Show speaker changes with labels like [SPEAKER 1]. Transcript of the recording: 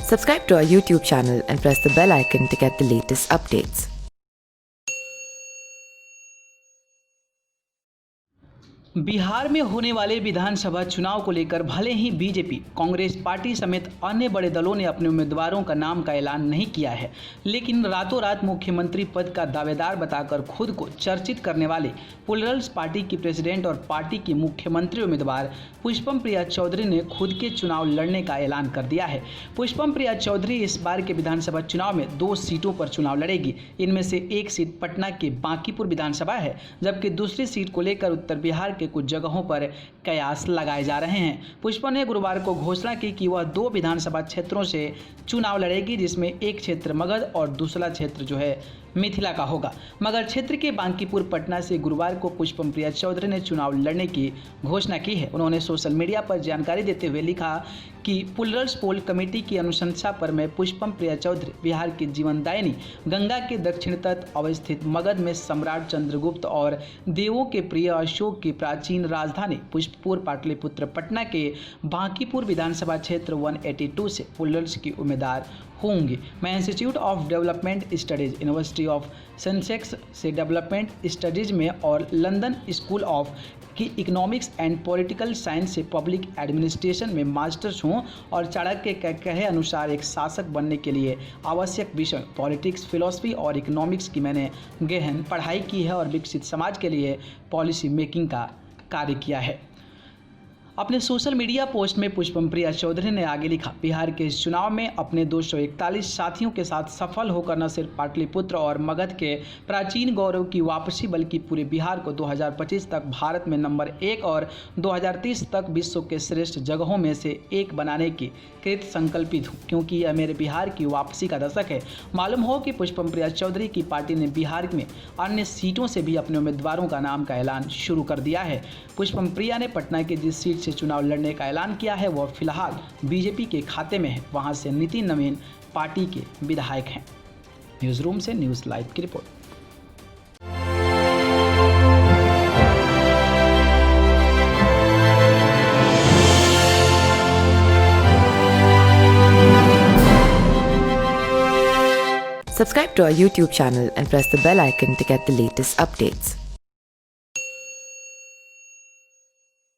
[SPEAKER 1] Subscribe to our YouTube channel and press the bell icon to get the latest updates.
[SPEAKER 2] Bihar में होने वाले विधानसभा चुनाव को लेकर भले ही बीजेपी, कांग्रेस पार्टी समेत अन्य बड़े दलों ने अपने उम्मीदवारों का नाम का ऐलान नहीं किया है, लेकिन रातों रात मुख्यमंत्री पद का दावेदार बताकर खुद को चर्चित करने वाले प्लुरल्स पार्टी की प्रेसिडेंट और पार्टी की मुख्यमंत्री उम्मीदवार पुष्पम प्रिया चौधरी ने खुद के चुनाव लड़ने का ऐलान कर दिया है। पुष्पम प्रिया चौधरी इस बार के विधानसभा चुनाव में 2 सीटों पर चुनाव लड़ेगी। इनमें से एक सीट पटना के बांकीपुर विधानसभा है, जबकि दूसरी सीट को लेकर उत्तर बिहार के कुछ जगहों पर कयास लगाए जा रहे हैं। पुष्पा ने गुरुवार को घोषणा की कि वह 2 विधानसभा क्षेत्रों से चुनाव लड़ेगी, जिसमें एक क्षेत्र मगध और दूसरा क्षेत्र जो है मिथिला का होगा। मगध क्षेत्र के बांकीपुर पटना से गुरुवार को पुष्पम प्रिया चौधरी ने चुनाव लड़ने की घोषणा की है। उन्होंने सोशल मीडिया पर जानकारी देते हुए लिखा कि प्लुरल्स पोल कमेटी की अनुशंसा पर मैं पुष्पम प्रिया चौधरी बिहार की जीवनदायिनी गंगा के दक्षिण तट अवस्थित मगध में सम्राट चंद्रगुप्त और देवों के प्रिय अशोक की प्राचीन राजधानी पुष्पपुर पाटलिपुत्र पटना के बांकीपुर विधानसभा क्षेत्र 182 से प्लुरल्स की उम्मीदवार होंगी। मैं institute of development studies, university of Sensex से डेवलपमेंट स्टडीज़ में और लंदन स्कूल ऑफ की इकोनॉमिक्स एंड पॉलिटिकल साइंस से पब्लिक एडमिनिस्ट्रेशन में मास्टर्स हूँ और चाणक्य के कहे अनुसार एक शासक बनने के लिए आवश्यक विषय पॉलिटिक्स, फिलॉसफी और इकोनॉमिक्स की मैंने गहन पढ़ाई की है और विकसित समाज के लिए पॉलिसी मेकिंग का कार्य किया है। अपने सोशल मीडिया पोस्ट में पुष्पम प्रिया चौधरी ने आगे लिखा, बिहार के इस चुनाव में अपने 241 साथियों के साथ सफल होकर न सिर्फ पाटलिपुत्र और मगध के प्राचीन गौरव की वापसी बल्कि पूरे बिहार को 2025 तक भारत में नंबर 1 और 2030 तक विश्व के श्रेष्ठ जगहों में से एक बनाने की कृत संकल्पित हूँ, क्योंकि यह मेरे बिहार की वापसी का दशक है। मालूम हो कि पुष्पम प्रिया चौधरी की पार्टी ने बिहार में अन्य सीटों से भी अपने उम्मीदवारों का नाम का ऐलान शुरू कर दिया है। पुष्पम प्रिया ने पटना की जिस सीट से चुनाव लड़ने का ऐलान किया है वह फिलहाल बीजेपी के खाते में है। वहां से नितिन नवीन पार्टी के विधायक हैं। न्यूज रूम से न्यूज लाइव की report.
[SPEAKER 1] Subscribe to our YouTube channel and press the bell icon to get the latest updates.